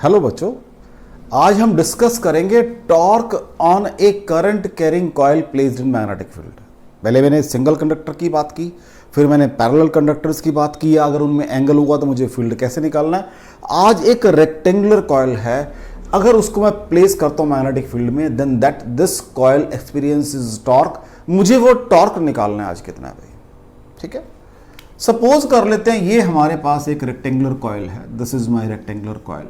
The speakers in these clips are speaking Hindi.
हेलो बच्चों, आज हम डिस्कस करेंगे torque on A current carrying coil placed in magnetic field. पहले मैंने सिंगल कंडक्टर की बात की, फिर मैंने पैरेलल कंडक्टर्स की बात की, अगर उनमें एंगल हुआ तो मुझे फील्ड कैसे निकालना है। आज एक रेक्टेंगुलर कॉइल है, अगर उसको मैं प्लेस करता हूं मैग्नेटिक फील्ड में, then that this coil experiences torque. मुझे वो टॉर्क निकालना है आज कितना है भाई, ठीक है। सपोज कर लेते हैं ये हमारे पास एक रेक्टेंगुलर कॉइल है, this is my rectangular coil.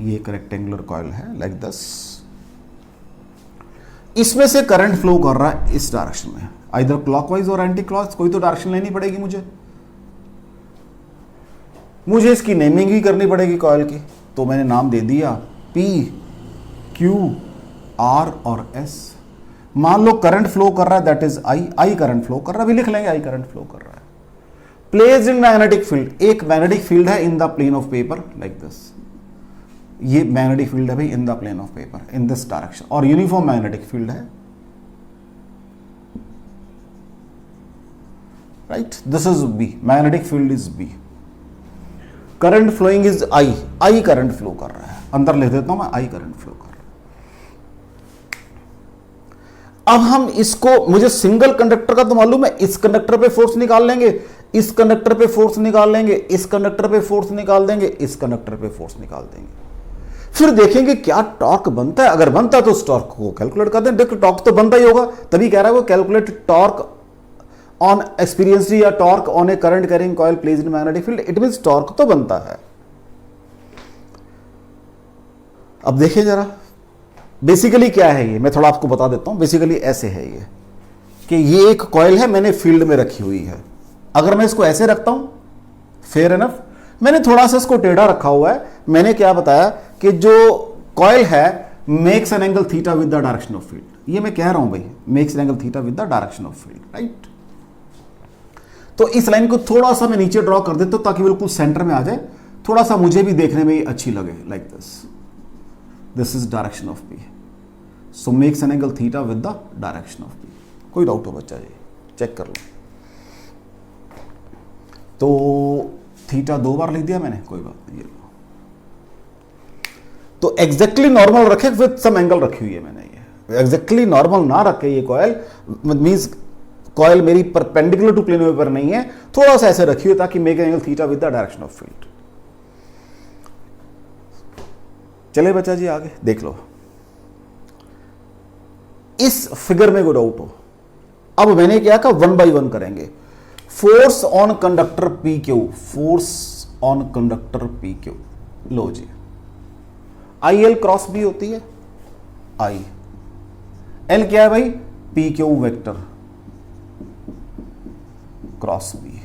ये एक रेक्टेंगुलर कॉइल है लाइक दिस। इसमें से करंट फ्लो कर रहा है इस डायरेक्शन में, आइदर क्लॉकवाइज और एंटी क्लॉक, कोई तो डायरेक्शन लेनी पड़ेगी मुझे इसकी नेमिंग ही करनी पड़ेगी कॉइल की। तो मैंने नाम दे दिया P, Q, R और S। मान लो करंट फ्लो कर रहा है that is I current flow कर रहा है, अभी लिख लेंगे I करंट फ्लो कर रहा है। प्लेस्ड इन मैग्नेटिक फील्ड, एक मैग्नेटिक फील्ड है in the plane of paper like this. ये मैग्नेटिक फील्ड है भाई in the plane of paper in this direction, और यूनिफॉर्म मैग्नेटिक फील्ड है, right. This is B, magnetic field is B। Current flowing is I current flow कर रहा है, अंदर लिख देता हूं मैं I करंट फ्लो कर रहा है। अब हम इसको, मुझे सिंगल कंडक्टर का तो मालूम है, इस कंडक्टर पे फोर्स निकाल लेंगे, इस कंडक्टर पे फोर्स निकाल लेंगे, इस कंडक्टर पे फोर्स निकाल देंगे, इस कंडक्टर पे फोर्स निकाल देंगे, फिर देखेंगे क्या टॉर्क बनता है। अगर बनता है तो उस टॉर्क को कैलकुलेट कर दें। देखो टॉर्क तो बनता ही होगा, तभी कह रहा है वो कैलकुलेट टॉर्क ऑन एक्सपीरियंस या torque on A current carrying coil placed in magnetic field. It means torque तो बनता है। अब देखिए जरा, बेसिकली क्या है ये, मैं थोड़ा आपको बता देता हूं। बेसिकली ऐसे है ये कि ये एक कॉइल है, मैंने फील्ड में रखी हुई है। अगर मैं इसको ऐसे रखता हूं, फेयर एनफ, मैंने थोड़ा सा इसको टेढ़ा रखा हुआ है। मैंने क्या बताया कि जो कॉइल है makes an angle theta with the direction of field. ये मैं कह रहा हूं भाई, makes an angle theta with the direction of field, right. तो इस लाइन को थोड़ा सा मैं नीचे ड्रॉ कर देता हूं ताकि बिल्कुल सेंटर में आ जाए, थोड़ा सा मुझे भी देखने में अच्छी लगे like this. This is direction of P, so makes an angle theta with the direction of P. कोई डाउट हो बच्चा जी, चेक कर लो। तो थीटा 2 बार लिख दिया मैंने, कोई बात नहीं। ये तो एग्जैक्टली नॉर्मल रखे विद सम एंगल रखी हुई है मैंने। ये एग्जैक्टली नॉर्मल ना रखे, ये कॉइल मींस कॉइल मेरी परपेंडिकुलर टू प्लेन पेपर नहीं है, थोड़ा सा ऐसे रखी हुई ताकि make an angle theta with the direction of field. चले बच्चा जी आगे देख लो। इस फिगर में कोई डाउट हो? अब मैंने क्या कहा, 1 by 1 करेंगे। Force on conductor P Q, force on conductor P Q. लो जी, आई एल क्रॉस बी होती है, आई एल क्या है भाई, P Q vector cross B,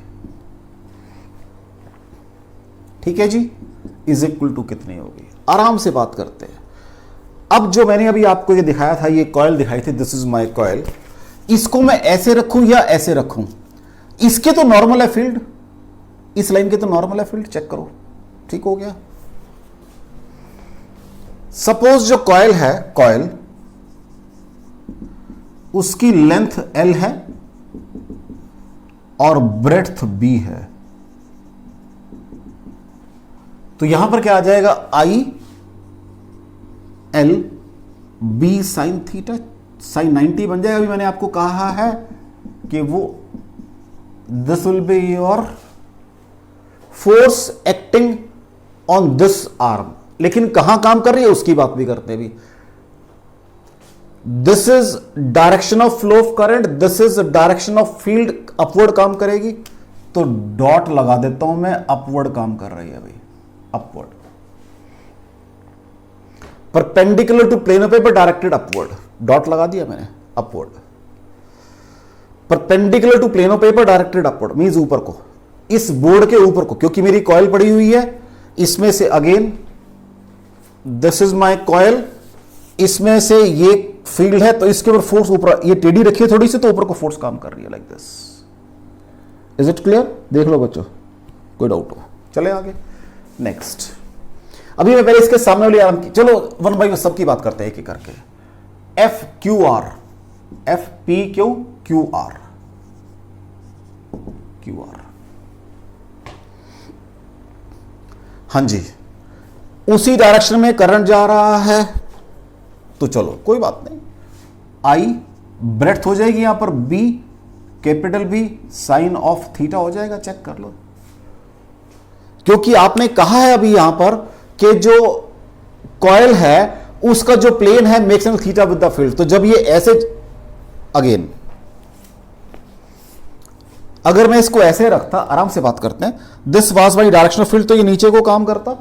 ठीक है जी। इज इक्वल टू कितनी होगी, आराम से बात करते हैं। अब जो मैंने अभी आपको ये दिखाया था, ये कॉइल दिखाई थी, दिस इज माय कॉइल। इसको मैं ऐसे रखूं या ऐसे रखूं, इसके तो नॉर्मल है फील्ड, इस लाइन के तो नॉर्मल है फील्ड, चेक करो, ठीक हो गया। सपोज जो कॉइल है, कॉइल उसकी लेंथ L है और ब्रेड्थ B है, तो यहां पर क्या आ जाएगा, I L B sine theta, sine 90 बन जाएगा। अभी मैंने आपको कहा है कि वो this will be your force acting on this arm, लेकिन कहां काम कर रही है उसकी बात भी करते हैं भी। This is direction of flow of current, this is direction of field, upward काम करेगी, तो डॉट लगा देता हूं मैं, अपवर्ड काम कर रही है भाई, upward, perpendicular to plane of paper directed upward, dot लगा दिया मैंने, upward, perpendicular to plane of paper directed upward means ऊपर को, इस बोर्ड के ऊपर को, क्योंकि मेरी कॉइल पड़ी हुई है इसमें से। Again this is my coil, इसमें से ये फील्ड है, तो इसके ऊपर फोर्स ऊपर, ये टेढ़ी रखी है थोड़ी सी, तो ऊपर को फोर्स काम कर रही है like this. Is it clear? देख लो बच्चों, कोई डाउट हो? चले आगे नेक्स्ट। अभी मैं पहले इसके सामने वाली आराम की, चलो 1 by 1 सबकी बात करते हैं एक एक करके। F Q R, F P Q Q R, Q R, हाँ जी। उसी डायरेक्शन में करंट जा रहा है, तो चलो कोई बात नहीं, आई ब्रेड्थ हो जाएगी यहां पर B, capital B sine of theta हो जाएगा, चेक कर लो। क्योंकि आपने कहा है अभी यहां पर कि जो कॉइल है उसका जो प्लेन है makes angle theta with the field, तो जब ये ऐसे, अगेन अगर मैं इसको ऐसे रखता, आराम से बात करते हैं, this was my direction of field, तो ये नीचे को काम करता,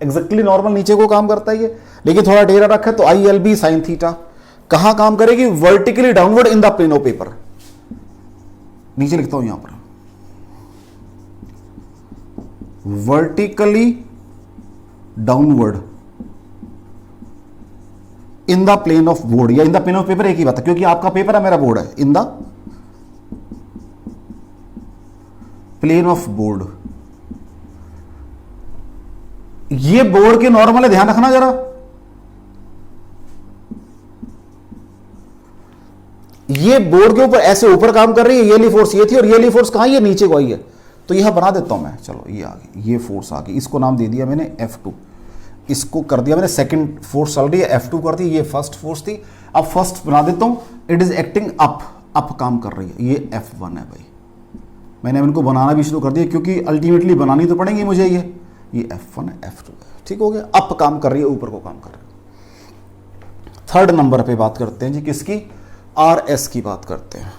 एग्जैक्टली नॉर्मल नीचे को काम करता है ये, लेकिन थोड़ा टेढ़ा रखा है तो I L B sine theta कहां काम करेगी, vertically downward in the plane of paper. नीचे लिखता हूं यहां पर, vertically downward in the plane of board, या in the plane of paper एक ही बात है, क्योंकि आपका पेपर है मेरा बोर्ड है, in the plane of board. ये बोर्ड के नॉर्मल है, ध्यान रखना जरा, ये बोर्ड के ऊपर ऐसे ऊपर काम कर रही है, ये वाली फोर्स ये थी और ये वाली फोर्स कहां, ये नीचे को आई है, तो यह बना देता हूं मैं, चलो ये आ गई, ये फोर्स आ गई, इसको नाम दे दिया मैंने F2, इसको कर दिया मैंने सेकंड फोर्स चल रही है, F2 कर दी, ये फर्स्ट फोर्स थी, अब फर्स्ट बना देता हूं, इट इज एक्टिंग अप काम कर रही है, ये F1 है भाई, मैंने इनको बनाना भी शुरू कर दिया क्योंकि अल्टीमेटली बनानी तो पड़ेंगी मुझे, ये F1 है, F2 है, ठीक हो गया, अप काम कर रही है, ऊपर को काम कर रही है। थर्ड नंबर पे बात करते हैं जी, किसकी, RS की बात करते हैं,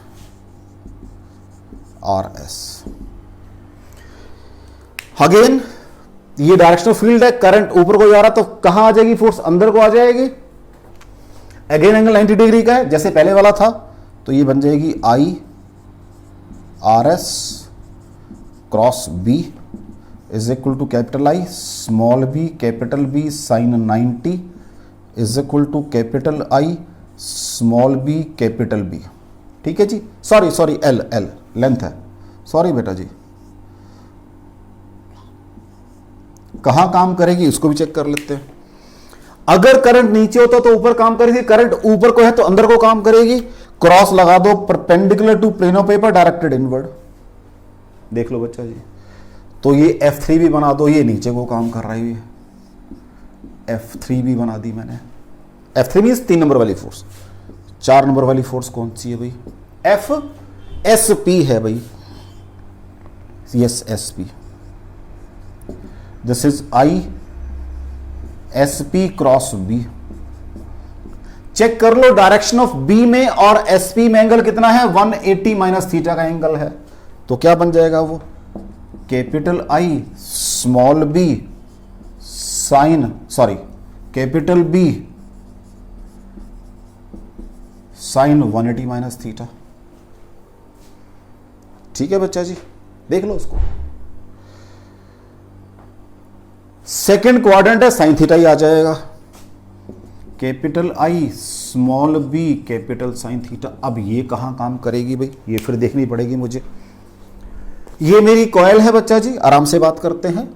RS। अगेन ये डायरेक्शनल फील्ड है, करंट ऊपर को जा रहा, तो कहां आ जाएगी फोर्स, अंदर को आ जाएगी, अगेन एंगल 90 डिग्री का है जैसे पहले वाला था, तो ये बन जाएगी I RS cross B is equal to capital I small b capital B sine 90 is equal to capital I small b capital B, ठीक है जी, सॉरी L लेंथ है, सॉरी बेटा जी, कहां काम करेगी इसको भी चेक कर लेते हैं। अगर करंट नीचे होता तो ऊपर काम करेगी, करंट ऊपर को है तो अंदर को काम करेगी, क्रॉस लगा दो perpendicular to plane of paper directed inward, देख लो बच्चा जी, तो ये F3 भी बना दो, ये नीचे को काम कर रही है, F3 भी बना दी मैंने, F3 मींस 3 नंबर वाली फोर्स, 4 नंबर वाली फोर्स कौन सी है भाई, FSP है भाई, yes SP, this is ISP cross B, check कर लो डायरेक्शन ऑफ B में और SP में एंगल कितना है, 180 माइनस थीटा का एंगल है, तो क्या बन जाएगा वो, capital I small b sine capital B sine 180 minus theta, ठीक है बच्चा जी, देख लो उसको, सेकेंड क्वाड्रेंट है, साइन थीटा ही आ जाएगा, capital I small b capital sine theta. अब ये कहां काम करेगी भाई, ये फिर देखनी पड़ेगी मुझे, ये मेरी कॉइल है बच्चा जी, आराम से बात करते हैं,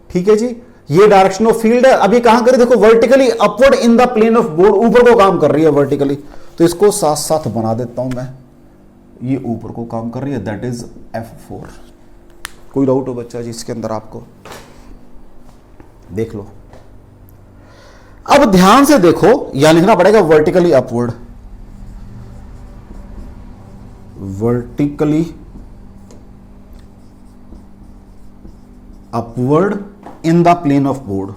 ठीक है जी, ये डायरेक्शन ऑफ फील्ड है, अब ये कहां करे, देखो vertically upward in the plane of board, ऊपर को काम कर रही है वर्टिकली, तो इसको साथ साथ बना देता हूं मैं, ये ऊपर को काम कर रही है, दैट इज F4। कोई डाउट हो बच्चा जी इसके अंदर आपको, देख लो, अब ध्यान से देखो, यहां लिखना पड़ेगा vertically upward, vertically upward in the plane of board,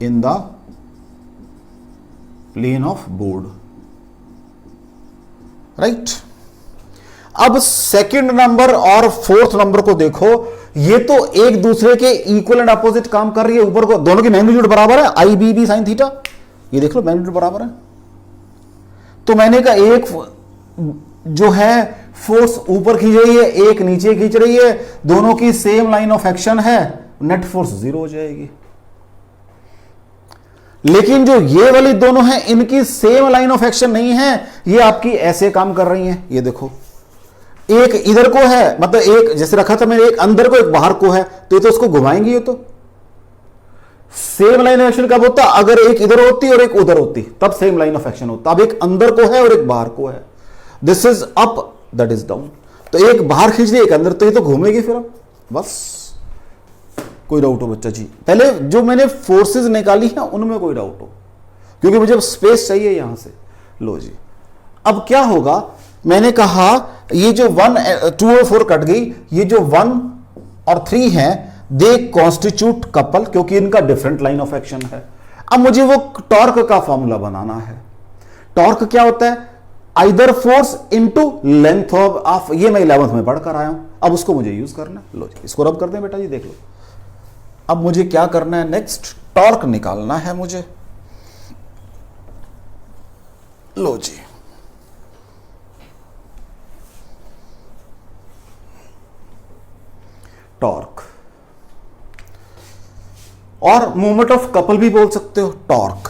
in the plane of board, right. अब सेकंड नंबर और फोर्थ नंबर को देखो, ये तो एक दूसरे के इक्वल एंड अपोजिट काम कर रही है, ऊपर को दोनों की मैग्नीट्यूड बराबर है, आई बी बी साइन थीटा, ये देख लो मैग्नीट्यूड बराबर है, तो मैंने कहा एक जो है फोर्स ऊपर खींच रही है, एक नीचे खींच रही है, दोनों की सेम लाइन ऑफ एक्शन है, नेट फोर्स 0 हो जाएगी। लेकिन जो ये वाली दोनों हैं, इनकी सेम लाइन ऑफ एक्शन नहीं है, ये आपकी ऐसे काम कर रही हैं, ये देखो, एक इधर को है, मतलब एक जैसे रखा था मैंने, एक अंदर को एक बाहर को है, तो ये तो उसको घुमाएंगी, ये तो सेम लाइन ऑफ एक्शन कब होता, अगर एक इधर होती और एक उधर होती, तब सेम लाइन ऑफ एक्शन होता। अब एक अंदर को है और एक बाहर को है, this is up that is down, तो एक बाहर खींच दी एक अंदर, तो ये तो घूमेगी फिर, अब बस कोई डाउट हो बच्चा जी? पहले जो मैंने फोर्सेस निकाली है उनमें कोई डाउट हो, क्योंकि मुझे स्पेस चाहिए यहां से। लो जी, अब क्या होगा, मैंने कहा ये जो 1 2 और 4 कट गई, ये जो 1 और 3 हैं दे कॉन्स्टिट्यूट कपल, क्योंकि इनका डिफरेंट लाइन ऑफ एक्शन है। अब मुझे वो टॉर्क का फॉर्मूला बनाना है। टॉर्क क्या होता है? Either force into length of, ये मैं 11th में पढ़कर आया हूं, अब उसको मुझे यूज करना है। लो जी, इसको रब कर दें बेटा जी, देख लो। अब मुझे क्या करना है नेक्स्ट? टॉर्क निकालना है मुझे। लो जी, टॉर्क, और मोमेंट ऑफ कपल भी बोल सकते हो टॉर्क।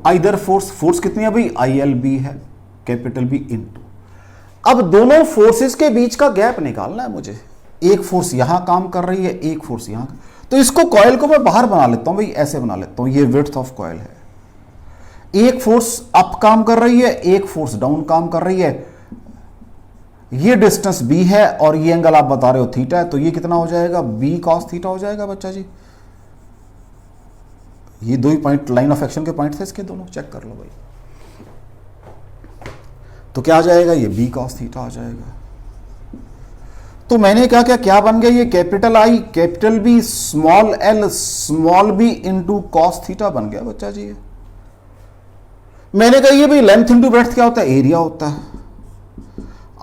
आइदर फोर्स, फोर्स कितनी है भाई? ILB है, कैपिटल B इनटू। अब दोनों फोर्सेस के बीच का गैप निकालना है मुझे। एक फोर्स यहां काम कर रही है, एक फोर्स यहां, तो इसको कॉइल को मैं बाहर बना लेता हूं भाई, ऐसे बना लेता हूं। ये विड्थ ऑफ कॉइल है। एक फोर्स अप काम कर रही है, एक फोर्स डाउन काम कर रही है। ये डिस्टेंस B है और ये एंगल आप बता रहे हो थीटा है, तो ये कितना हो जाएगा? B cos थीटा हो जाएगा बच्चा जी। ये दो ही पॉइंट लाइन ऑफ एक्शन के पॉइंट थे इसके, दोनों चेक कर लो भाई। तो क्या आ जाएगा? ये B cos थीटा आ जाएगा। तो मैंने क्या क्या क्या बन गया? ये capital I capital B small l small b into cos theta बन गया बच्चा जी। मैंने कहा ये भाई लेंथ इंटू ब्रेड्थ क्या होता है? एरिया होता है।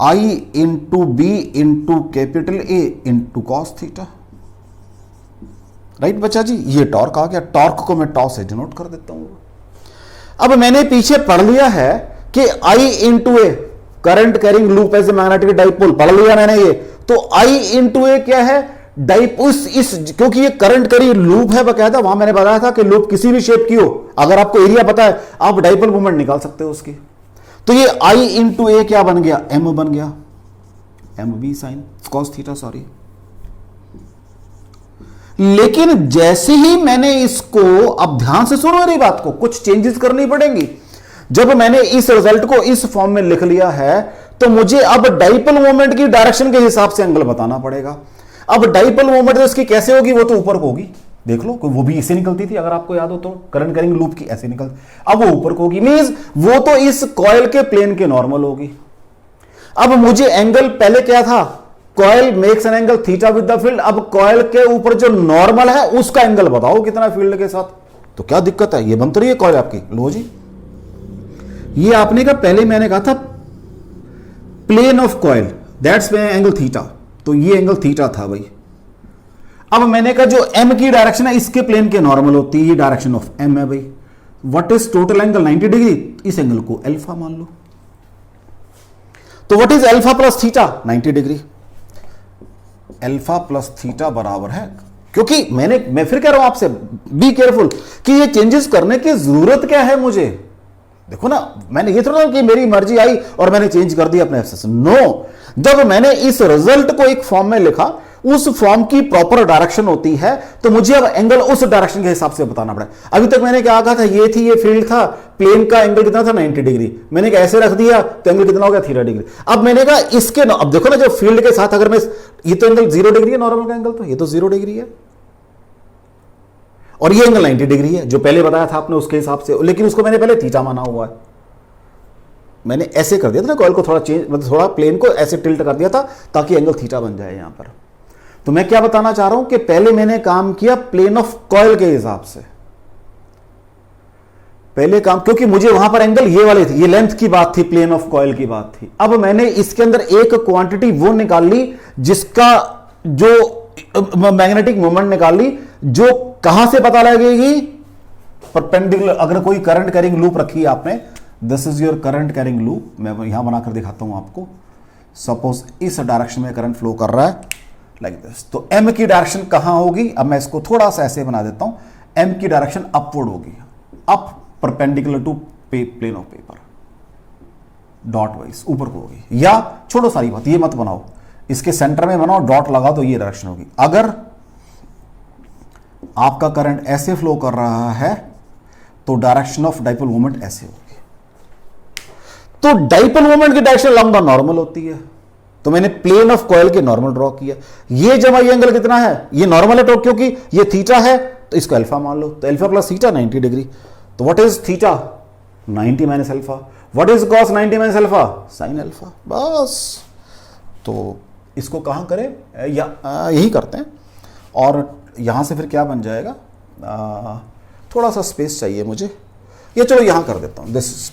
I into B into capital A into cos theta, right बच्चा जी। ये टॉर्क आ गया। टॉर्क को मैं टॉ से डिनोट कर देता हूं। अब मैंने पीछे पढ़ लिया है कि I into a current carrying loop as a magnetic dipole, पढ़ लिया मैंने ये। तो I इंटू ए क्या है? क्योंकि ये करंट कैरी लूप है बकायदा, वहां मैंने बताया था कि लूप किसी भी शेप की हो, अगर आपको एरिया पता है आप डाइपोल मूवमेंट निकाल सकते हो उसकी। तो ये I इंटू ए क्या बन गया? M बन गया, MB sine cos theta, sorry. लेकिन जैसे ही मैंने इसको, अब ध्यान से सुनो मेरी बात को, कुछ चेंजेस करनी पड़ेंगी। जब मैंने इस रिजल्ट को इस फॉर्म में लिख लिया है, तो मुझे अब डाइपोल मोमेंट की डायरेक्शन के हिसाब से एंगल बताना पड़ेगा। अब डाइपोल मोमेंट इसकी कैसे होगी? वो तो ऊपर को होगी, देख लो, वो भी ऐसे निकलती थी, अगर आपको याद हो तो, करंट कैरिंग लूप की ऐसे निकलती। अब वो ऊपर को होगी, मींस वो तो इस कॉइल के प्लेन के नॉर्मल होगी। अब मुझे एंगल पहले क्या था? Coil makes an angle theta with the field. अब कॉइल के ऊपर जो नॉर्मल है उसका एंगल बताओ कितना फील्ड के साथ। तो क्या दिक्कत है? ये बनती रही है कॉइल आपकी। लो जी, ये आपने कहा, पहले मैंने कहा था plane of coil that's angle theta, तो ये एंगल थीटा था भाई। अब मैंने कहा जो एम की डायरेक्शन है इसके प्लेन के नॉर्मल होती है, ये डायरेक्शन ऑफ एम है भाई। What is total angle? 90 degree. इस एंगल को अल्फा मान लो। तो what is alpha plus theta? 90 degree. Alpha plus theta बराबर है, क्योंकि मैं फिर कह रहा हूं आपसे, बी केयरफुल कि ये चेंजेस करने की जरूरत क्या है मुझे। देखो ना, मैंने ये थोड़ा कि मेरी मर्जी आई और मैंने चेंज कर दिया अपने एफएस। नो, जब मैंने इस रिजल्ट को एक फॉर्म में लिखा, उस फॉर्म की प्रॉपर डायरेक्शन होती है, तो मुझे अब एंगल उस डायरेक्शन के हिसाब से बताना पड़ा। अभी तक मैंने क्या कहा था? ये थी, ये फील्ड था, प्लेन का एंगल कितना था? 90 डिग्री। मैंने कहा ऐसे रख दिया तो एंगल कितना हो गया? Theta degree. अब मैंने कहा इसके, अब देखो ना, जो फील्ड के साथ अगर मैं, ये तो एंगल 0 डिग्री है नॉर्मल का एंगल, तो ये तो 0 डिग्री है, और ये एंगल 90 डिग्री है जो पहले बताया था आपने उसके हिसाब से, लेकिन उसको मैंने पहले थीटा माना हुआ है। मैंने ऐसे कर दिया था ना कॉइल को, थोड़ा चेंज, मतलब थोड़ा प्लेन को ऐसे टिल्ट कर दिया था ताकि एंगल थीटा बन जाए यहां पर। तो मैं क्या बताना चाह रहा हूं कि पहले मैंने काम किया प्लेन ऑफ कॉइल के हिसाब से, पहले काम, क्योंकि मुझे वहां पर एंगल ये वाले थे, ये लेंथ की बात थी, प्लेन ऑफ कॉइल की बात थी। अब मैंने इसके अंदर एक क्वांटिटी वो निकाल ली जिसका, जो मैग्नेटिक मोमेंट निकाल ली, जो कहां से पता लगेगी? परपेंडिकुलर। अगर कोई करंट कैरिंग लूप रखी है आपने, this is your current carrying loop, मैं यहां बनाकर दिखाता हूं आपको। सपोज इस डायरेक्शन में करंट फ्लो कर रहा है लाइक दिस, तो एम की डायरेक्शन कहां होगी? अब मैं इसको थोड़ा सा ऐसे बना देता हूं, एम की डायरेक्शन अपवर्ड होगी, up perpendicular to plane of paper, dot wise ऊपर को होगी। या छोड़ो सारी बात, ये मत बनाओ, इसके सेंटर में बनाओ, डॉट लगाओ, तो ये डायरेक्शन होगी। अगर आपका करंट ऐसे फ्लो कर रहा है तो डायरेक्शन ऑफ डाइपोल मोमेंट ऐसे होगी। तो डाइपोल मोमेंट की डायरेक्शन लॉन्ग द नॉर्मल होती है, तो मैंने प्लेन ऑफ कॉइल के नॉर्मल ड्रॉ किया। ये जमा ये एंगल कितना है, ये नॉर्मल है तो क्योंकि ये थीटा है तो इसको अल्फा मान लो, तो अल्फा प्लस थीटा 90 डिग्री। तो what is theta, 90 minus alpha. What is cos 90 minus alpha, sine alpha. बस, तो इसको कहां करें, यही करते हैं। और यहां से फिर क्या बन जाएगा, थोड़ा सा स्पेस चाहिए मुझे, ये चलो यहां कर देता हूं,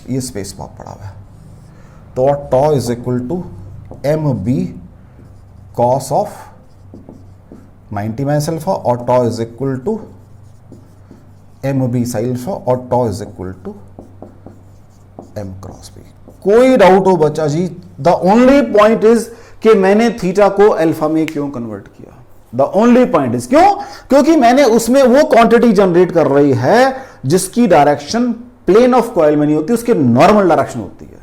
ये स्पेस बहुत बड़ा हुआ है। तो tau is equal to M B cos of 90 minus alpha और tau is equal to M B sine alpha और tau is equal to M cross B. कोई डाउट हो बच्चा जी, द ओनली पॉइंट इज कि मैंने थीटा को अल्फा में क्यों कन्वर्ट किया। द ओनली पॉइंट इज क्यों, क्योंकि मैंने उसमें वो क्वांटिटी जनरेट कर रही है जिसकी डायरेक्शन प्लेन ऑफ कॉइल में नहीं होती, उसके नॉर्मल डायरेक्शन होती है।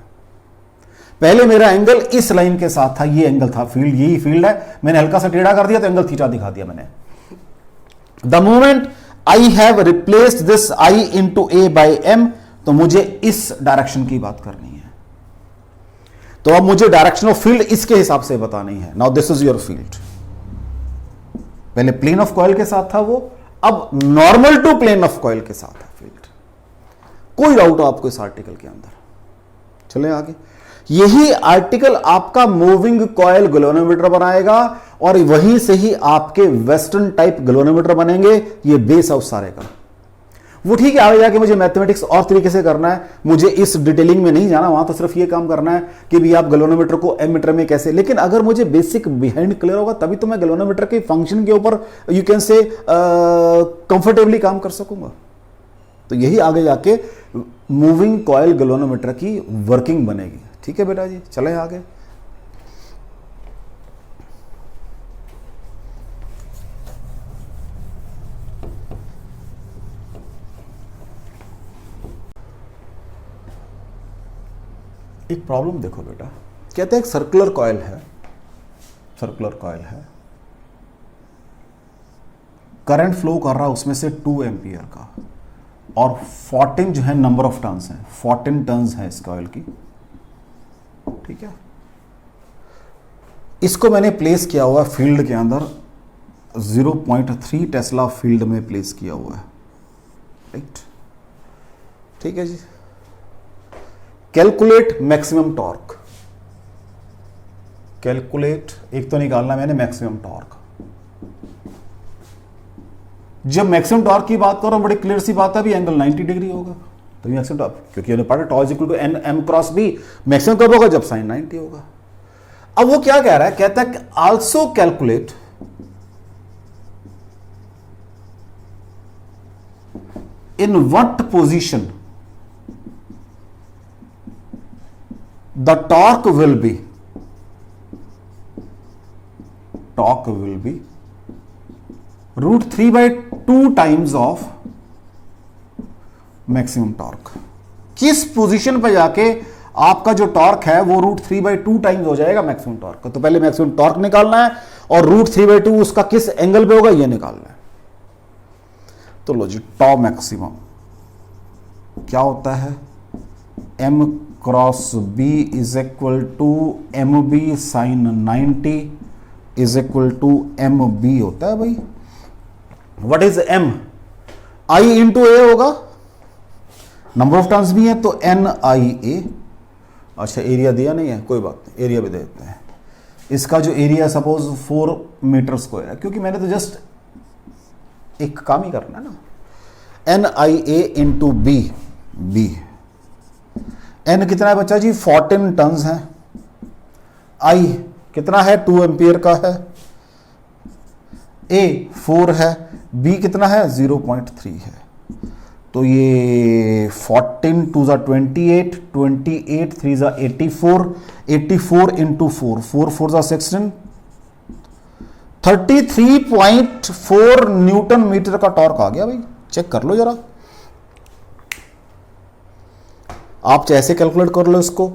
पहले मेरा एंगल इस लाइन के साथ था, ये एंगल था, फील्ड यही फील्ड है, मैंने हल्का सा टेढ़ा कर दिया तो एंगल थीटा दिखा दिया मैंने। The moment I have replaced this I into A by M, तो मुझे इस डायरेक्शन की बात करनी है। तो अब मुझे डायरेक्शन ऑफ फील्ड इसके हिसाब से बतानी है। Now this is your field. पहले प्लेन ऑफ कॉइल के साथ था वो, अब normal to plane of coil के साथ है फील्ड। कोई डाउट हो आपको इस आर्टिकल के अंदर? चले आगे। यही आर्टिकल आपका मूविंग कॉइल गैल्वेनोमीटर बनाएगा और वहीं से ही आपके वेस्टर्न टाइप गैल्वेनोमीटर बनेंगे। ये बेस है उस सारे का। वो ठीक है, आगे जाके मुझे मैथमेटिक्स और तरीके से करना है, मुझे इस डिटेलिंग में नहीं जाना, वहां तो सिर्फ ये काम करना है कि भी आप गैल्वेनोमीटर को एमीटर में कैसे। लेकिन अगर मुझे बेसिक बिहाइंड क्लियर होगा तभी तो मैं गैल्वेनोमीटर के फंक्शन के ऊपर यू कैन से कंफर्टेबली काम कर सकूंगा। तो यही आगे जाके मूविंग कॉइल गैल्वेनोमीटर की वर्किंग बनेगी। ठीक है बेटा जी, चले आगे। एक प्रॉब्लम देखो बेटा, कहते हैं एक सर्कुलर कॉइल है, सर्कुलर कॉइल है, करंट फ्लो कर रहा है उसमें से 2 एम्पियर का, और 14 जो है नंबर ऑफ टर्न्स हैं, 14 टर्न्स हैं इस कॉइल की। ठीक है, इसको मैंने प्लेस किया हुआ फील्ड के अंदर 0.3 टेस्ला फील्ड में प्लेस किया हुआ है। राइट, ठीक है जी। Calculate maximum torque. कैलकुलेट, एक तो निकालना मैंने मैक्सिमम टॉर्क। जब मैक्सिमम टॉर्क की बात करो बड़ी क्लियर सी बात है, भी एंगल 90 डिग्री होगा, तो मैक्सिमम टॉर्क, क्योंकि हमने पढ़ा tau is equal to N M cross B, maximum कब होगा जब साइन 90 होगा। अब वो क्या कह रहा है, कहता है also calculate in what position the torque will be √3/2 times of maximum torque। किस पोजीशन पे जाके आपका जो टॉर्क है वो √3/2 टाइम्स हो जाएगा मैक्सिमम टॉर्क का। तो पहले मैक्सिमम टॉर्क निकालना है और √3/2 उसका किस एंगल पे होगा ये निकालना है। तो लो जी, टॉ मैक्सिमम क्या होता है, m cross b is equal to M B sine 90 is equal to M B होता है भाई। What is m, i into A होगा, नंबर ऑफ टर्न्स भी है तो NIA। अच्छा, एरिया दिया नहीं है, कोई बात नहीं, एरिया भी दे देते हैं। इसका जो एरिया सपोज 4 मीटर स्क्वायर है, क्योंकि मैंने तो जस्ट एक काम ही करना है ना। NIA इंटू बी, एन कितना है बच्चा जी, 14 टन्स है। आई कितना है, 2 एम्पियर का है। ए 4 है, बी कितना है, 0.3 है। तो ये 14 2 ज़ा 28, 28 3 ज़ा 84, 84 इंटू 4, 4 4 ज़ा 16, 33.4 न्यूटन मीटर का टॉर्क आ गया भाई। चेक कर लो जरा, आप चाहे ऐसे कैलकुलेट कर लो इसको।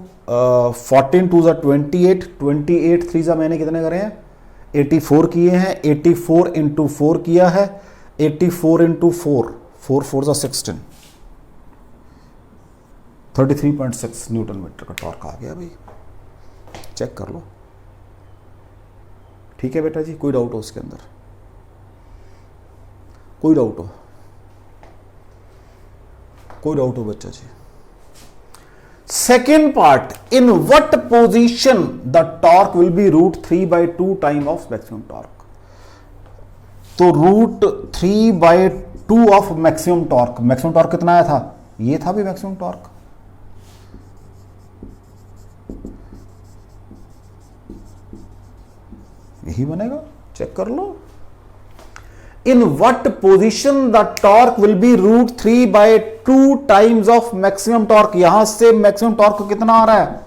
14 2 ज़ा 28, 28 3 ज़ा मैंने कितने करे हैं, 84 किए हैं, 84 इंटू 4 किया है, 84 इंटू 4, 4 4 ज़ा 16, 33.6 न्यूटन मीटर का टॉर्क आ गया भाई। चेक कर लो। ठीक है बेटा जी, कोई डाउट हो उसके अंदर? कोई डाउट हो? कोई डाउट हो बच्चा जी? Second part, in what position the torque will be √3/2 time of maximum torque. तो √3/2 of maximum torque. Maximum torque कितना आया था? ये था भी मैक्सिमम टॉर्क। यही बनेगा, चेक कर लो। In what position the torque will be √3/2 times of maximum torque. यहां से मैक्सिमम टॉर्क कितना आ रहा है?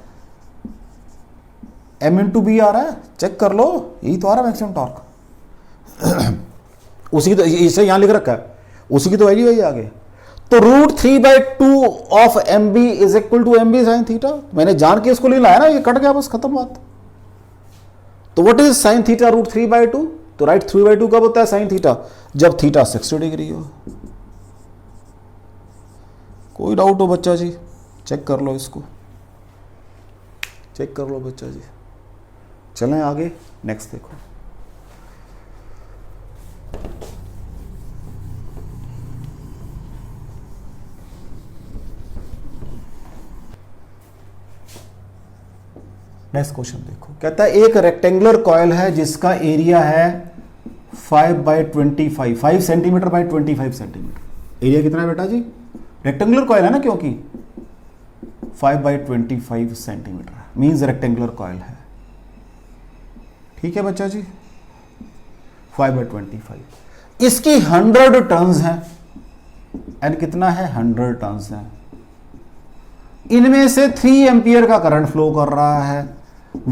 m/b आ रहा है, चेक कर लो, यही तो आ रहा है मैक्सिमम टॉर्क। उसी की तो इसे यहां लिख रखा है, उसी की तो वैल्यू है ये आगे। तो √3/2 of mb is equal to mb sine theta. मैंने जान के इसको ले लाया ना, ये कट गया, बस खत्म बात। तो व्हाट इज साइन थीटा √3/2? तो राइट 3/2 कब होता है साइन थीटा? जब थीटा 60 डिग्री हो। कोई डाउट हो बच्चा जी? चेक कर लो इसको, चेक कर लो बच्चा जी। चलें आगे, नेक्स्ट देखो। नेक्स्ट क्वेश्चन देखो, कहता है एक रेक्टेंगुलर कॉइल है जिसका एरिया है 5/25, 5 सेंटीमीटर बाई 25 सेंटीमीटर। एरिया कितना है बेटा जी? रेक्टेंगुलर कॉइल है ना, क्योंकि 5/25 सेंटीमीटर मीन्स रेक्टेंगुलर कॉइल है। ठीक है बच्चा जी, 5/25। इसकी 100 टर्न्स हैं, एंड कितना है? 100 टर्न्स हैं। इनमें से 3 एम्पियर का करंट फ्लो कर रहा है,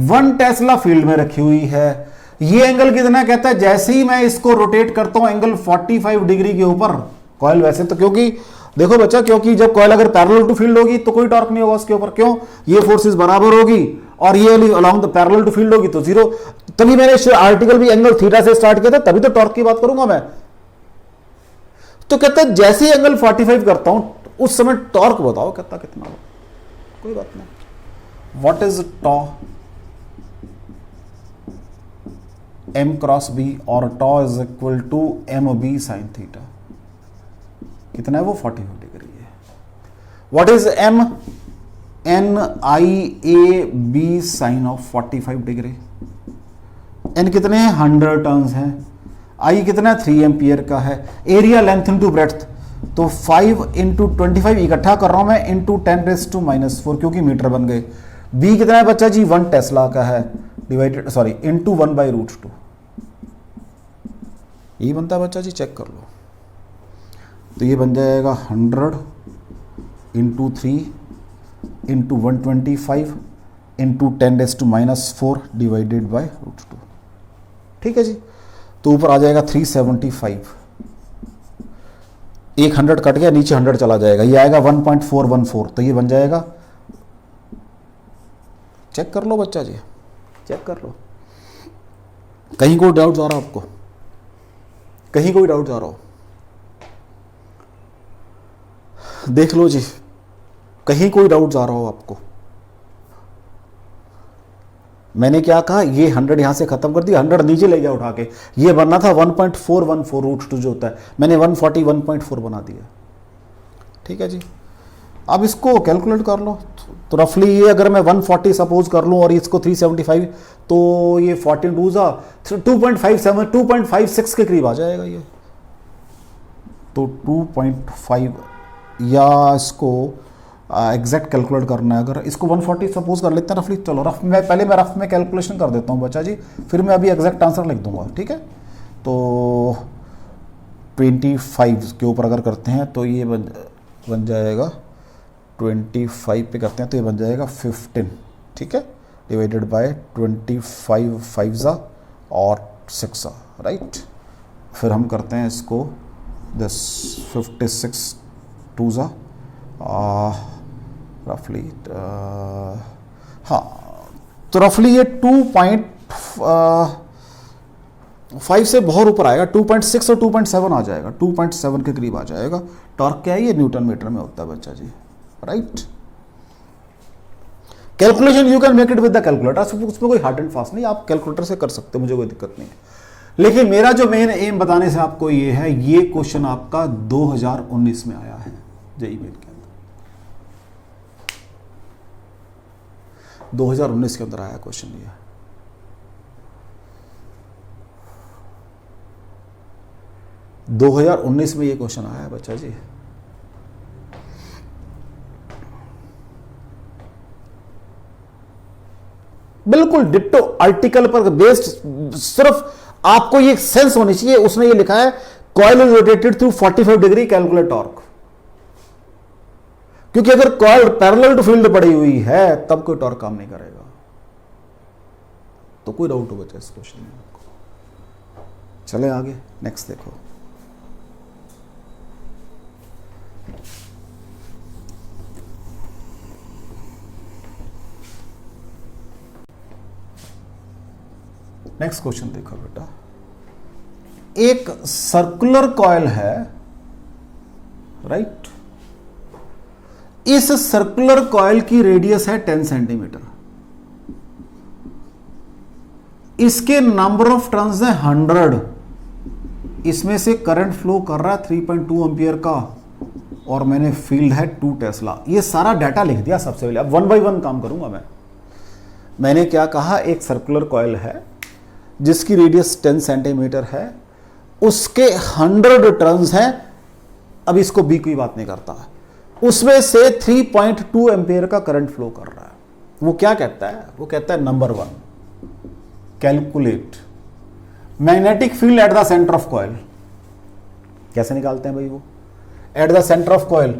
1 टेस्ला फील्ड में रखी हुई है। ये एंगल कितना? कहता है जैसे ही मैं इसको रोटेट करता हूं एंगल 45 डिग्री के ऊपर कॉइल, वैसे तो क्योंकि देखो बच्चा, क्योंकि जब कॉइल अगर पैरेलल टू फील्ड होगी तो कोई टॉर्क नहीं होगा उसके ऊपर। क्यों? ये फोर्सेस बराबर होगी और ये along the parallel to field होगी तो जीरो। तभी मैंने आर्टिकल भी एंगल थीटा से स्टार्ट किया था, तभी तो टॉर्क की बात करूंगा मैं। तो कहता है जैसे ही एंगल 45 करता हूं उस समय टॉर्क बताओ कहता कितना हो। कोई बात नहीं। What is tau? m cross b और tau is equal to mb sine theta. कितना है वो? 45 डिग्री है। What is m? NIAB sine of 45 degree. n कितने हैं? 100 टर्न्स हैं। I कितना है? 3 एम्पियर का है। एरिया लेंथ इनटू ब्रेड्थ, तो 5 × 25 इकट्ठा कर रहा हूं मैं, इंटू 10⁻⁻⁴, क्योंकि मीटर बन गए। b कितना है बच्चा जी? 1 टेस्ला का है, डिवाइडेड सॉरी इंटू 1/√2। यही बनता है बच्चा जी, चेक कर लो। तो ये बन जाएगा 100 × 3 × 125 × 10⁻⁻⁴ डिवाइडेड बाय √2। ठीक है जी। तो ऊपर आ जाएगा 375। एक 100 कट गया, नीचे 100 चला जाएगा, ये आएगा 1.414। तो ये बन जाएगा, चेक कर लो बच्चा जी, चेक कर लो। कहीं कोई डाउट आ रहा हो आपको? कहीं कोई डाउट आ रहा हो? देख लो जी, कहीं कोई डाउट आ रहा हो आपको? मैंने क्या कहा? ये 100 यहां से खत्म कर दिया, 100 नीचे ले गया उठा के। ये बनना था 1.414 √2 जो होता है, मैंने 141.4 बना दिया। ठीक है जी। अब इसको कैलकुलेट कर लो। तो रफली ये अगर मैं 140 सपोज कर लूं और इसको 375, तो ये 14 2 2.57 2.56 के करीब आ जाएगा ये। तो 2.5, या इसको एग्जैक्ट कैलकुलेट करना है, अगर इसको 140 सपोज कर लेते हैं रफली। चलो रफ में पहले मैं रफ में कैलकुलेशन कर देता हूँ बच्चा जी, फिर मैं अभी एग्जैक्ट आंसर लिख दूंगा। ठीक है। तो 25 के ऊपर अगर करते हैं तो ये बन जाएगा 25 पे करते हैं तो ये बन जाएगा 15। ठीक है, डिवाइडेड बाय 25 5 और 6, राइट। फिर हम करते हैं इसको 56 2 रफली, हाँ। तो रफली ये 2.5 से बहुत ऊपर आएगा, 2.6 और 2.7 आ जाएगा, 2.7 के करीब आ जाएगा। टॉर्क क्या है? ये न्यूटन मीटर में होता है बच्चा जी, right. Calculation you can make it with the calculator, उसमें कोई हार्ड एंड फास्ट नहीं, आप कैलकुलेटर से कर सकते हो, मुझे कोई दिक्कत नहीं है। लेकिन मेरा जो मेन एम बताने से आपको ये है, ये क्वेश्चन आपका 2019 में आया है जेईई मेन के अंदर, 2019 के अंदर आया क्वेश्चन ये। 2019 में ये क्वेश्चन आया है बच्चा जी। बिल्कुल डिट्टो आर्टिकल पर बेस्ड, सिर्फ आपको ये सेंस होनी चाहिए। उसने ये लिखा है coil is rotated through 45 degree, calculate torque. क्योंकि अगर कॉइल पैरेलल टू फील्ड पड़ी हुई है तब कोई टॉर्क काम नहीं करेगा। तो कोई डाउट हो बच्चा इस क्वेश्चन में आपको? चले आगे, नेक्स्ट देखो। नेक्स्ट क्वेश्चन देखो बेटा, एक सर्कुलर कॉइल है, राइट। इस सर्कुलर कॉइल की रेडियस है 10 सेंटीमीटर, इसके नंबर ऑफ टर्न्स है 100, इसमें से करंट फ्लो कर रहा है 3.2 एम्पियर का, और मैंने फील्ड है 2 टेस्ला। ये सारा डाटा लिख दिया सबसे पहले, अब 1 बाय 1 काम करूंगा मैं। मैंने क्या कहा, एक सर्कुलर कॉइल है जिसकी रेडियस 10 सेंटीमीटर है, उसके 100 टर्न्स हैं। अब इसको बी कोई बात नहीं करता, उसमें से 3.2 एम्पियर का करंट फ्लो कर रहा है। वो क्या कहता है, वो कहता है number 1, calculate magnetic field at the centre of coil. कैसे निकालते हैं भाई वो? At the centre of coil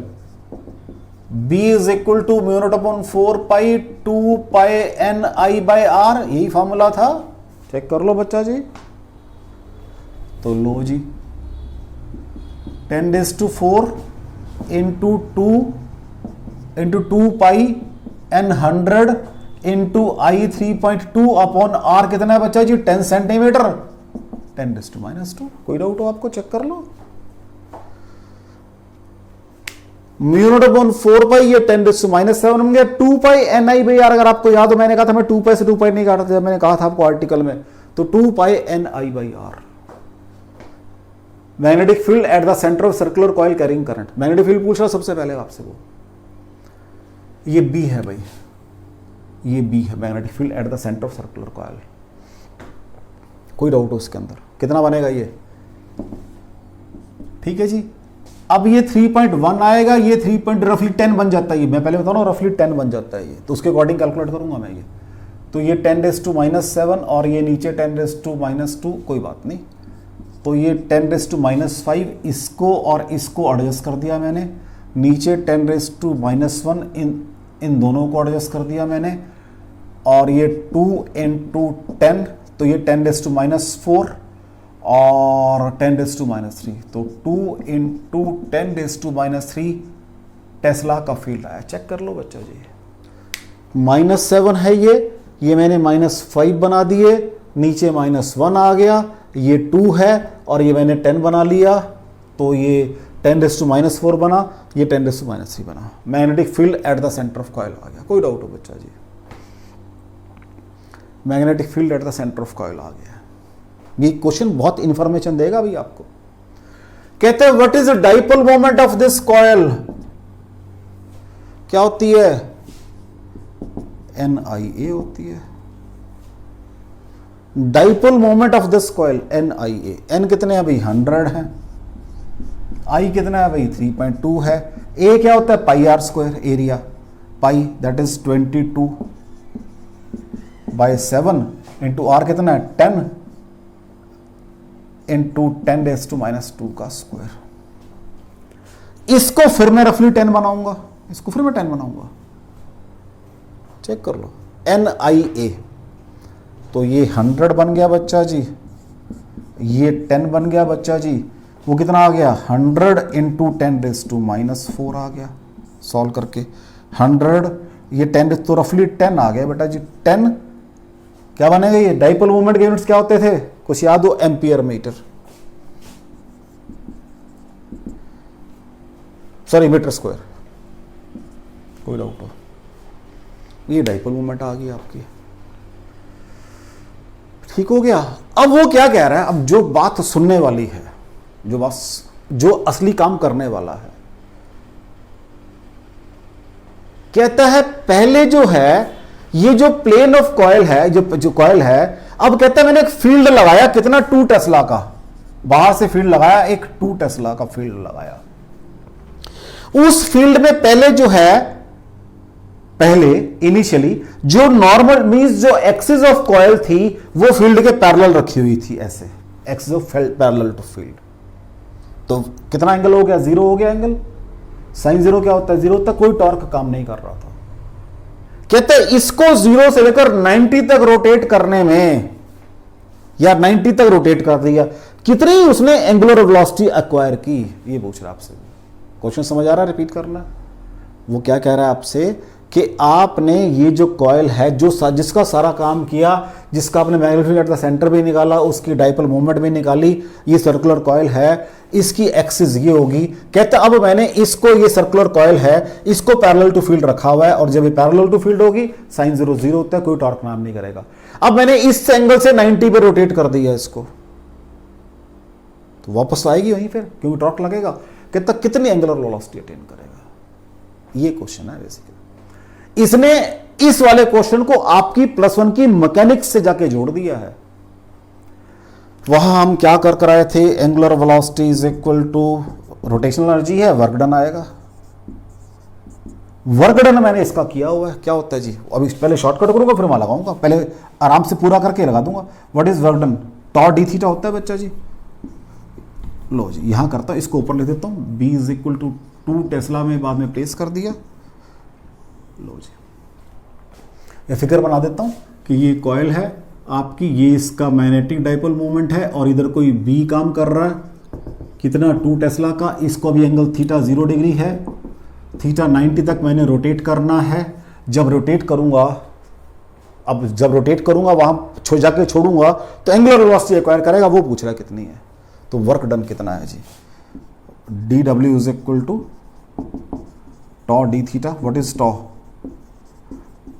B is equal to μ0/4 pi 2 pi NI/R, यही फॉर्मूला था, चेक कर लो बच्चा जी। तो लो जी, 10⁴ into 2 pi N 100 into I 3.2 upon R कितना है बच्चा जी? 10 सेंटीमीटर, 10⁻²। कोई डाउट हो आपको? चेक कर लो। μ0/4 पाई, ये 10⁻⁷ बन गया। 2 पाई NI/R, अगर आपको याद हो मैंने कहा था मैं 2 पाई से 2 पाई नहीं काटता था, मैंने कहा था आपको आर्टिकल में, तो 2 pi NI/R। Magnetic field at the centre of circular coil carrying current. Magnetic field पूछ रहा सबसे पहले आपसे, वो ये बी है भाई, ये बी है, magnetic field at the centre of circular coil. कोई डाउट हो इसके अंदर? कितना बनेगा ये? ठीक है जी। अब ये 3.1 आएगा, ये 3. रफली 10 बन जाता है, ये मैं पहले बताऊँ ना, रफली 10 बन जाता है ये, तो उसके अकॉर्डिंग कैलकुलेट करूंगा मैं ये। तो ये 10⁻⁷ और ये नीचे 10⁻², कोई बात नहीं। तो ये 10⁻⁵, इसको और इसको एडजस्ट कर दिया मैंने, नीचे 10⁻⁻1 इन दोनों को एडजस्ट कर दिया मैंने, और ये 2 × 10, तो ये 10⁻⁴ और 10⁻⁻3, तो 2 × 10⁻³ टेस्ला का फील्ड आया। चेक कर लो बच्चा जी। -7 है ये मैंने -5 बना दिए, नीचे -1 आ गया, ये 2 है और ये मैंने 10 बना लिया, तो ये 10⁻⁴ बना, ये 10⁻³ बना। Magnetic field at the centre of coil आ गया। कोई डाउट हो बच्चा जी? Magnetic field at the centre of coil आ गया। ये क्वेश्चन बहुत इंफॉर्मेशन देगा भी आपको। कहते हैं what is the dipole moment of this coil? क्या होती है? NIA होती है। Dipole moment of this coil NIA। N कितने हैं भाई? 100 है। I कितना है भाई? 3.2 है। A क्या होता है? πr² area, pi that is 22/7 into R कितना है? 10 इंटू 10⁻² का स्क्वायर। इसको फिर मैं रफली 10 बनाऊंगा, इसको फिर मैं 10 बनाऊंगा, चेक कर लो। NIA, तो ये 100 बन गया बच्चा जी, ये 10 बन गया बच्चा जी, वो कितना आ गया? 100 इंटू 10⁻⁻4 आ गया सॉल्व करके। 100, ये 10 तो रफली 10 आ गया बेटा जी। 10 क्या बनेगा? ये डाइपोल मोमेंट के यूनिट्स क्या होते थे? कुछ याद हो? Ampere metre, sorry metre square. कोई डाउट हो? ये डाइपोल मोमेंट आ गई आपकी। ठीक हो गया। अब वो क्या कह रहा है, अब जो बात सुनने वाली है, जो असली काम करने वाला है, कहता है पहले जो है ये जो प्लेन ऑफ कॉइल है, जो कॉइल है, अब कहता है मैंने एक फील्ड लगाया, कितना 2 टेस्ला का, बाहर से फील्ड लगाया, एक 2 टेस्ला का फील्ड लगाया। उस फील्ड में पहले जो है, पहले इनिशियली जो नॉर्मल मींस जो एक्सिस ऑफ कॉइल थी वो फील्ड के पैरेलल रखी हुई थी, ऐसे axis of parallel to field. तो कितना एंगल हो गया, 0 हो गया एंगल। साइन 0 क्या होता है, 0 तक कोई टॉर्क काम नहीं कर रहा था। कहते हैं इसको 0 से लेकर 90 तक रोटेट करने में, या 90 तक रोटेट कर दिया, कितनी उसने एंगुलर वेलोसिटी एक्वायर की, ये पूछ रहा है आपसे। क्वेश्चन समझ आ रहा है, रिपीट करना। वो क्या कह रहा है आपसे कि आपने ये जो कॉइल है, जिसका सारा काम किया, जिसका आपने मैग्नेटिक एट द सेंटर भी निकाला, उसकी डाइपोल मोमेंट भी निकाली, ये सर्कुलर कॉइल है, इसकी एक्सिस ये होगी। कहते अब मैंने इसको, ये सर्कुलर कॉइल है, इसको पैरेलल टू फील्ड रखा हुआ है, और जब ये पैरेलल टू फील्ड होगी साइन 0 0 होता है, कोई टॉर्क नाम नहीं करेगा। अब मैंने इस एंगल से 90 पे रोटेट कर दिया इसको, तो वापस आएगी वहीं फिर, क्योंकि टॉर्क लगेगा। कहता कितनी एंगुलर वेलोसिटी अटेन करेगा, ये क्वेश्चन है बेसिकली। इसने इस वाले क्वेश्चन को आपकी +1 की मैकेनिक्स से जाके जोड़ दिया है। वहां हम क्या कर आए थे, angular velocity is equal to rotational energy है, वर्क डन आएगा। वर्क डन मैंने इसका किया हुआ है, क्या होता है जी, अभी पहले शॉर्टकट करूंगा फिर वहां लगाऊंगा, पहले आराम से पूरा करके लगा दूंगा। What is work done, tau D theta होता है बच्चा जी। लो जी यहां करता हूं, इसको ऊपर लिख देता हूं, b is equal to 2 tesla में बाद में प्लेस कर दिया। लो जी ये फिगर बना देता हूं कि ये कॉइल है आपकी, ये इसका मैग्नेटिक डाइपोल मोमेंट है, और इधर कोई बी काम कर रहा है, कितना 2 टेस्ला का। इसको भी एंगल थीटा 0 डिग्री है, थीटा 90 तक मैंने रोटेट करना है। जब रोटेट करूंगा, वहां जाके छोड़ूंगा तो एंगुलर वेलोसिटी एक्वायर करेगा, वो पूछ रहा है कितनी है। तो वर्क डन कितना है जी, D W is equal to tau D theta. What is tau,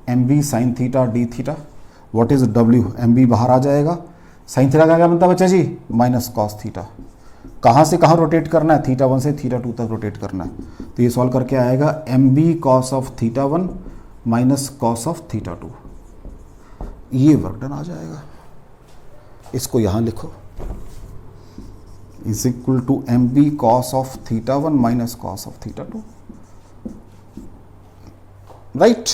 M B sine theta D theta. What is W, M B बाहर आ जाएगा, साइन थीटा का क्या बनता है बच्चा जी, माइनस कॉस थीटा। कहां से कहां रोटेट करना है, थीटा 1 से थीटा 2 तक रोटेट करना है। तो ये सॉल्व करके आएगा M B cos of theta 1 minus cos of theta 2, ये वर्क डन आ जाएगा। इसको यहां लिखो, is equal to M B cos of theta 1 minus cos of theta 2, right.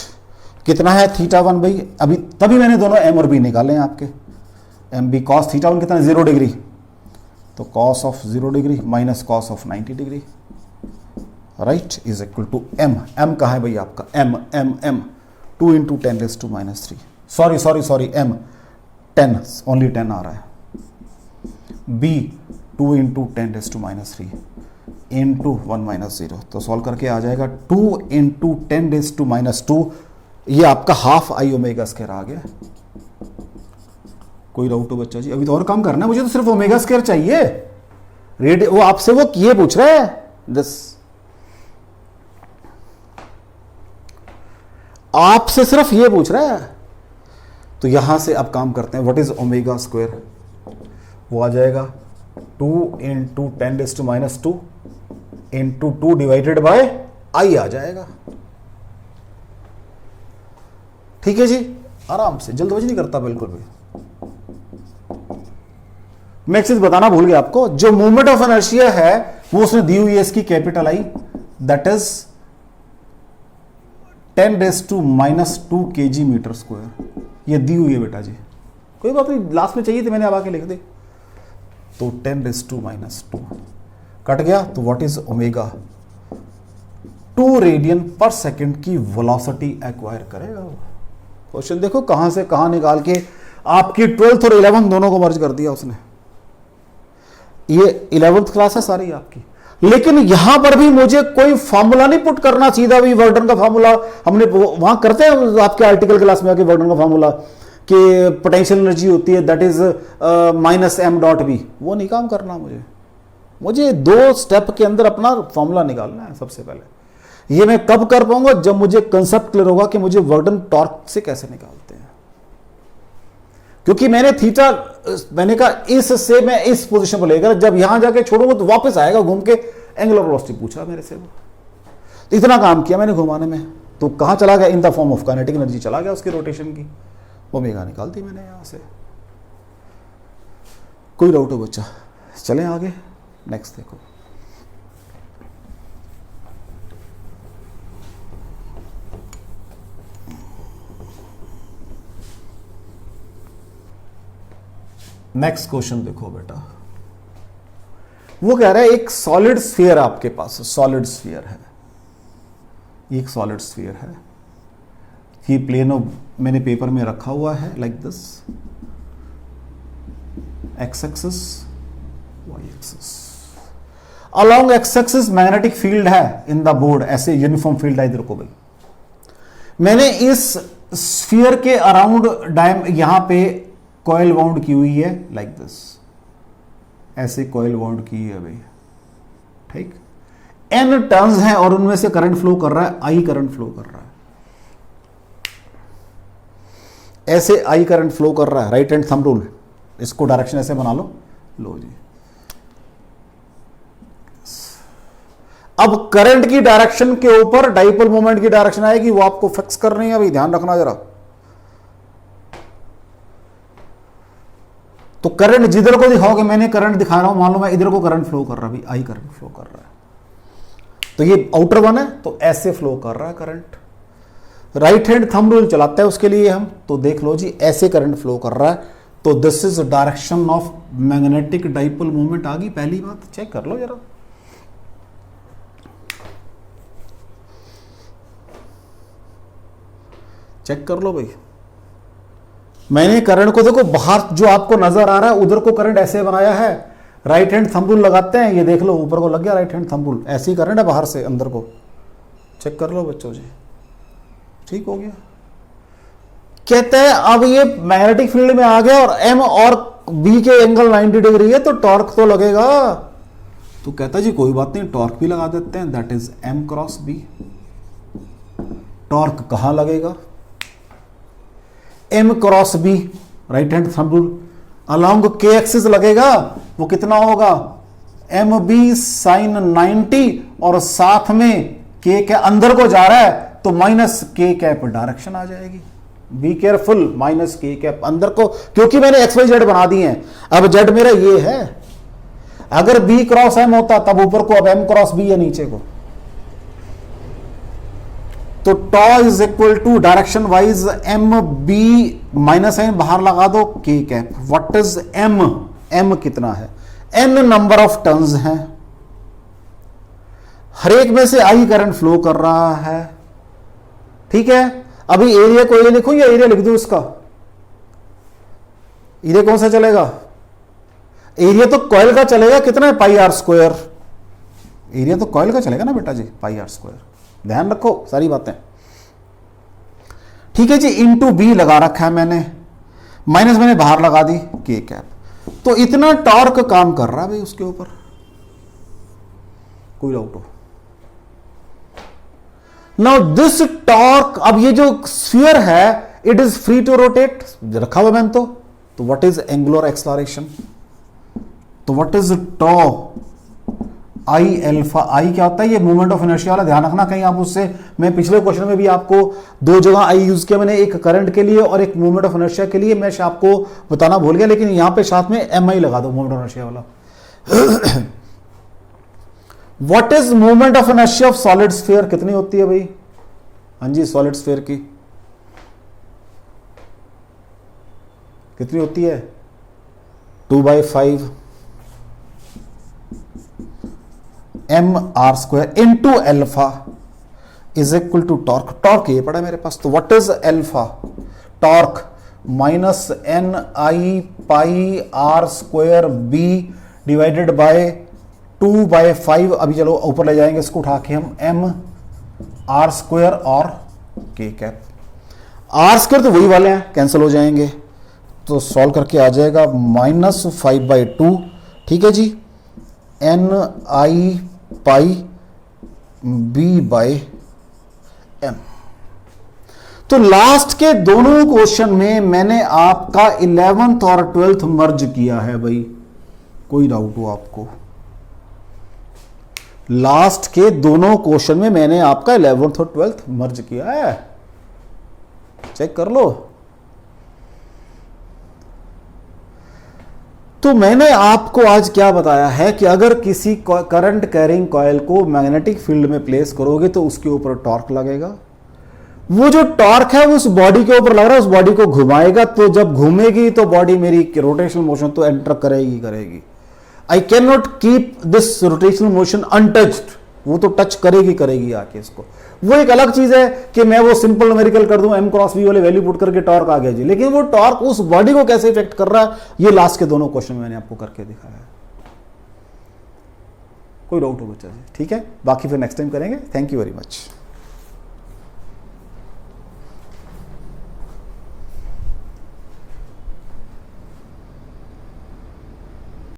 कितना है थीटा 1 भाई, अभी तभी मैंने दोनों एम और बी निकाले हैं आपके। एम बी कॉस थीटा 1 कितना, 0 डिग्री, तो cos of 0 degree minus cos of 90 degree, right, is equal to M. M कहाँ है भाई आपका, M M M 2 into 10⁻⁻³ sorry M 10, only 10 आ रहा है। बी 2 इंटू 10⁻³ इंटू 1 - 0, तो सॉल्व करके आ जाएगा 2 इंटू 10⁻², ये आपका हाफ आई ओमेगा स्क्वायर आ गया। कोई डाउट हो बच्चा जी, अभी तो और काम करना है मुझे, तो सिर्फ ओमेगा स्क्वायर चाहिए। वो आपसे वो ये पूछ रहा है, दिस आपसे सिर्फ ये पूछ रहा है। तो यहां से अब काम करते हैं, व्हाट इज ओमेगा स्क्वायर, वो आ जाएगा 2 इंटू 10⁻² इंटू 2 डिवाइडेड बाय आई आ जाएगा। ठीक है जी, आराम से, जल्दबाजी नहीं करता बिल्कुल भी। मैं एक चीज बताना भूल गया आपको, जो मूवमेंट ऑफ इनर्शिया है वो उसने दी हुई है इसकी capital I, that is 10⁻² kg metre square, ये दी हुई है बेटा जी। कोई बात नहीं, लास्ट में चाहिए थे मैंने अब आके लिख दी। तो 10⁻² कट गया, तो व्हाट इज ओमेगा, 2 रेडियन पर सेकेंड की वेलोसिटी एक्वायर करेगा। क्वेश्चन देखो कहां से कहां निकाल के आपकी 12th और 11th दोनों को मर्ज कर दिया उसने। ये 11th क्लास है सारी आपकी, लेकिन यहां पर भी मुझे कोई फॉर्मूला नहीं पुट करना, सीधा भी वर्डन का फॉर्मूला हमने वहां करते हैं आपके आर्टिकल क्लास में आके, वर्डन का फॉर्मूला कि पोटेंशियल एनर्जी होती है दैट इज -m.b, वो नहीं काम करना मुझे 2 स्टेप के अंदर अपना फॉर्मूला निकालना है सबसे पहले। ये मैं कब कर पाऊंगा? जब मुझे कंसेप्ट क्लियर होगा कि मुझे वर्क डन टॉर्क से कैसे निकालते हैं। क्योंकि मैंने थीटा, मैंने कहा इससे मैं इस पोजीशन पर लेकर जब यहां जाके छोड़ूंगा तो वापस आएगा घूम के, एंगुलर वेलोसिटी पूछा मेरे से वो। तो इतना काम किया मैंने घुमाने में, तो कहां चला गया? In the form of kinetic energy चला गया उसकी रोटेशन की, ओमेगा निकाल दी मैंने यहां से। कोई डाउट हो बच्चा? चलें आगे, नेक्स्ट देखो। नेक्स्ट क्वेश्चन देखो बेटा, वो कह रहा है एक सॉलिड स्फीयर आपके पास, सॉलिड स्फीयर है, एक सॉलिड स्फीयर है, ये प्लेन मैंने पेपर में रखा हुआ है like this, X axis Y axis, along X axis magnetic field है इन द बोर्ड, ऐसे यूनिफॉर्म फील्ड है इधर को भाई। मैंने इस स्फीयर के अराउंड यहां पे कॉइल वाउंड की हुई है लाइक दिस, ऐसे कॉइल वाउंड की है भाई, ठीक। एन टर्न्स हैं और उनमें से करंट फ्लो कर रहा है, आई करंट फ्लो कर रहा है, ऐसे आई करंट फ्लो कर रहा है, राइट हैंड थंब रूल, इसको डायरेक्शन ऐसे बना लो, लो जी। अब करंट की डायरेक्शन के ऊपर डाइपोल मोमेंट की डायरेक्शन आएगी, वो आपको फिक्स करनी है, अभी ध्यान रखना जरा। तो करंट जिधर को दिखाओगे, मैंने करंट दिखा रहा हूं, मान लो मैं इधर को करंट फ्लो कर रहा है, आई करंट फ्लो कर रहा है, तो ये आउटर वन है, तो ऐसे फ्लो कर रहा है current. Right hand thumb rule चलाते हैं उसके लिए हम, तो देख लो जी, ऐसे करंट फ्लो कर रहा है, तो this is direction of magnetic dipole moment आ गई। पहली बात चेक कर लो जरा, चेक कर लो भाई। मैंने करंट को देखो बाहर जो आपको नजर आ रहा है उधर को करंट ऐसे बनाया है, राइट हैंड थंब रूल लगाते हैं, ये देख लो ऊपर को लग गया राइट हैंड थंब रूल, ऐसी करंट है बाहर से अंदर को, चेक कर लो बच्चों जी, ठीक हो गया। कहते हैं अब ये मैग्नेटिक फील्ड में आ गया और एम और बी के एंगल 90 डिग्री है, तो टॉर्क तो लगेगा। तो कहता है जी कोई बात नहीं, टॉर्क भी लगा देते हैं, that is M cross B. Torque कहां लगेगा? M cross B, right hand thumb rule, along के एक्सिस लगेगा, वो कितना होगा? एम बी साइन 90, और साथ में के अंदर को जा रहा है, तो माइनस के कैप डायरेक्शन आ जाएगी। बी केयरफुल, माइनस के कैप अंदर को, क्योंकि मैंने एक्स वाई जेड बना दिए हैं, अब जेड मेरा ये है। अगर बी क्रॉस एम होता तब ऊपर को, अब एम क्रॉस बी है नीचे को, तो tau is equal to direction wise M B minus N बाहर लगा दो, K cap. What is M? M कितना है? एन नंबर ऑफ टर्न्स हैं, हर एक में से आई करंट फ्लो कर रहा है, ठीक है। अभी एरिया को ये लिखूं या एरिया लिख दूं इसका? एरिया कौन सा चलेगा? एरिया तो कॉइल का चलेगा, कितना है? पाई आर स्क्वायर। एरिया तो कॉइल का चलेगा ना बेटा जी, पाई आर स्क्वायर, ध्यान रखो सारी बातें, ठीक है जी। इंटू बी लगा रखा है मैंने, माइनस मैंने बाहर लगा दी के कैप, तो इतना टॉर्क काम कर रहा है भाई उसके ऊपर, कोई डाउट हो? नाउ दिस टॉर्क, अब ये जो स्फीयर है it is free to rotate, रखा हुआ मैंने, तो व्हाट इज एंगुलर एक्सलरेशन? तो what is tau? I alpha. I क्या होता है? ये मोमेंट ऑफ इनर्शिया वाला, ध्यान रखना कहीं आप उससे, मैं पिछले क्वेश्चन में भी आपको दो जगह आई यूज किया मैंने, एक करंट के लिए और एक मोमेंट ऑफ इनर्शिया के लिए, मैं आपको बताना भूल गया, लेकिन यहां पे साथ में एम आई लगा दो, मोमेंट ऑफ इनर्शिया वाला। What is moment of inertia of solid sphere? कितनी होती है भाई? हाँ जी, सॉलिड स्फीयर की कितनी होती है? 2/5 M R square into alpha is equal to torque. Torque ये पड़ा है मेरे पास, तो what is alpha? Torque minus N I pi R square B divided by 2/5। अभी चलो ऊपर ले जाएंगे इसको उठा के हम, एम आर स्क्वायर और के कैप। आर स्क्वायर तो वही वाले हैं, कैंसिल हो जाएंगे, तो सॉल्व करके आ जाएगा -5/2, ठीक है जी, N I pi B bye M. तो लास्ट के दोनों क्वेश्चन में मैंने आपका 11th और 12th मर्ज किया है भाई, कोई डाउट हो आपको? लास्ट के दोनों क्वेश्चन में मैंने आपका 11th और 12th मर्ज किया है, चेक कर लो। तो मैंने आपको आज क्या बताया है कि अगर किसी करंट कैरिंग कॉइल को मैग्नेटिक फील्ड में प्लेस करोगे तो उसके ऊपर टॉर्क लगेगा। वो जो टॉर्क है वो उस बॉडी के ऊपर लग रहा है, उस बॉडी को घुमाएगा, तो जब घूमेगी तो बॉडी मेरी रोटेशनल मोशन तो एंटर करेगी। I can not keep this rotational motion untouched, वो तो टच करेगी आके इसको। वो एक अलग चीज है कि मैं वो सिंपल न्यूमेरिकल कर दूं, m क्रॉस v वाले वैल्यू पुट करके टॉर्क आ गया जी, लेकिन वो टॉर्क उस बॉडी को कैसे इफेक्ट कर रहा है, ये लास्ट के दोनों क्वेश्चन में मैंने आपको करके दिखाया है। कोई डाउट हो बच्चा जी? ठीक है, बाकी फिर नेक्स्ट टाइम करेंगे। Thank you very much.